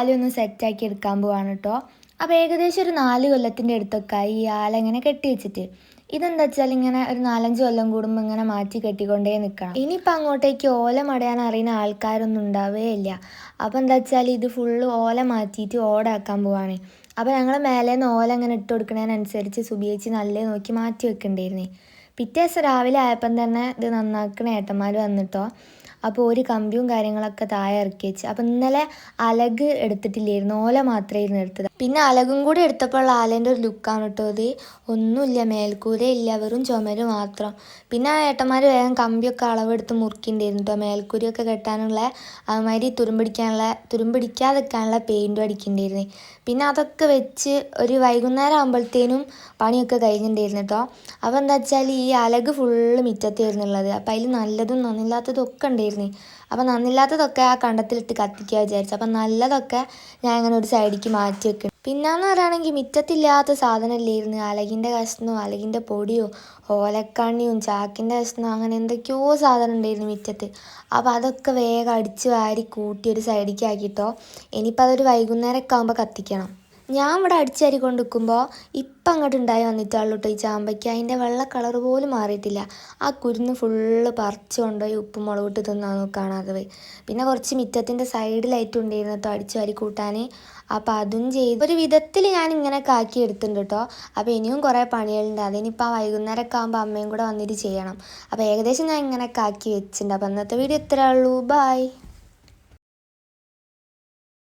ആലൊന്ന് സെറ്റാക്കി എടുക്കാൻ പോവാണ് കേട്ടോ. അപ്പോൾ ഏകദേശം ഒരു 4 കൊല്ലത്തിൻ്റെ അടുത്തൊക്കെ ഈ ആല ഇങ്ങനെ കെട്ടി വെച്ചിട്ട് ഇതെന്താ വെച്ചാൽ ഇങ്ങനെ ഒരു 4-5 കൊല്ലം കൂടുമ്പോൾ ഇങ്ങനെ മാറ്റി കെട്ടിക്കൊണ്ടേ നിൽക്കണം. ഇനിയിപ്പോൾ അങ്ങോട്ടേക്ക് ഓല മടയാൻ അറിയുന്ന ആൾക്കാരൊന്നും ഉണ്ടാവുകയില്ല. അപ്പോൾ എന്താ വെച്ചാൽ ഇത് ഫുള്ള് ഓല മാറ്റിയിട്ട് ഓടാക്കാൻ പോവാണ്. അപ്പോൾ ഞങ്ങൾ മേലേന്ന് ഓല ഇങ്ങനെ ഇട്ട് കൊടുക്കുന്നതിനനുസരിച്ച് സുബിയേച്ചി നല്ല നോക്കി മാറ്റി വെക്കണ്ടായിരുന്നേ. പിറ്റേ ദിവസം രാവിലെ ആയപ്പം തന്നെ ഇത് നന്നാക്കണ ഏട്ടന്മാർ വന്നിട്ടോ. അപ്പോൾ ഒരു കമ്പിയും കാര്യങ്ങളൊക്കെ താഴെ ഇറക്കി വെച്ച്. അപ്പോൾ ഇന്നലെ അലക് എടുത്തിട്ടില്ലായിരുന്നു, ഓല മാത്രമായിരുന്നു എടുത്തത്. പിന്നെ അലകും കൂടി എടുത്തപ്പോൾ ആലേൻ്റെ ഒരു ലുക്കാണ് കേട്ടോ ഇത്. ഒന്നുമില്ല, മേൽക്കൂരയില്ല, വെറും ചുമര് മാത്രം. പിന്നെ ആ ഏട്ടന്മാർ വേഗം കമ്പിയൊക്കെ അളവെടുത്ത് മുറിക്കുന്നുണ്ടായിരുന്നു കേട്ടോ. മേൽക്കൂരിയൊക്കെ കെട്ടാനുള്ള അതുമാതിരി തുരുമ്പിടിക്കാതിരിക്കാനുള്ള പെയിൻറ്റും അടിക്കുന്നുണ്ടായിരുന്നു. പിന്നെ അതൊക്കെ വെച്ച് ഒരു വൈകുന്നേരം ആകുമ്പോഴത്തേനും പണിയൊക്കെ കഴിഞ്ഞിട്ടുണ്ടായിരുന്നു കേട്ടോ. അപ്പോൾ എന്താ വെച്ചാൽ ഈ അലക് ഫുള്ള് മുറ്റത്തായിരുന്നുള്ളത്. അപ്പോൾ അതിൽ നല്ലതും നന്നില്ലാത്തതും ഒക്കെ ഉണ്ടായിരുന്നു. അപ്പോൾ നന്നില്ലാത്തതൊക്കെ ആ കണ്ടത്തിലിട്ട് കത്തിക്കുക വിചാരിച്ചു. അപ്പം നല്ലതൊക്കെ ഞാൻ ഇങ്ങനെ ഒരു സൈഡിലേക്ക് മാറ്റി വെക്കും. പിന്നെയെന്ന് പറയുകയാണെങ്കിൽ മിറ്റത്തില്ലാത്ത സാധനമില്ലായിരുന്നു. അലകിൻ്റെ കഷ്ണമോ അലകിൻ്റെ പൊടിയോ ഓലക്കണ്ണിയും ചാക്കിൻ്റെ കഷ്ണമോ അങ്ങനെ എന്തൊക്കെയോ സാധനം ഉണ്ടായിരുന്നു മിറ്റത്ത്. അപ്പോൾ അതൊക്കെ വേഗം അടിച്ച് വാരി കൂട്ടി ഒരു സൈഡിലേക്ക് ആക്കിയിട്ടോ. ഇനിയിപ്പോൾ അതൊരു വൈകുന്നേരമൊക്കെ ആകുമ്പോൾ കത്തിക്കണം. ഞാൻ ഇവിടെ അടിച്ചേരി കൊണ്ട് നിൽക്കുമ്പോൾ ഇപ്പം അങ്ങോട്ട് ഉണ്ടായി വന്നിട്ടുള്ളൂ കേട്ടോ ഈ ചാമ്പയ്ക്ക്. അതിൻ്റെ വെള്ള കളർ പോലും മാറിയിട്ടില്ല. ആ കുരുന്ന് ഫുള്ള് പറിച്ച് കൊണ്ടുപോയി ഉപ്പും മുളകിട്ട് തിന്നാന്ന് കാണാതെ പോയി. പിന്നെ കുറച്ച് മിറ്റത്തിൻ്റെ സൈഡിലായിട്ടും ഉണ്ടായിരുന്നു കേട്ടോ അടിച്ചു വാരി കൂട്ടാൻ. അപ്പോൾ അതും ചെയ്ത് ഒരു വിധത്തിൽ ഞാൻ ഇങ്ങനെയൊക്കെ ആക്കി എടുത്തിട്ടുണ്ട് കേട്ടോ. അപ്പോൾ ഇനിയും കുറേ പണികളുണ്ട്. അതിനിപ്പോൾ ആ വൈകുന്നേരമൊക്കെ ആകുമ്പോൾ അമ്മയും കൂടെ വന്നിട്ട് ചെയ്യണം. അപ്പോൾ ഏകദേശം ഞാൻ ഇങ്ങനെയൊക്കെ ആക്കി വെച്ചിട്ടുണ്ട്. അപ്പോൾ അന്നത്തെ വീഡിയോ ഇത്രയേ ഉള്ളൂ. ബൈ.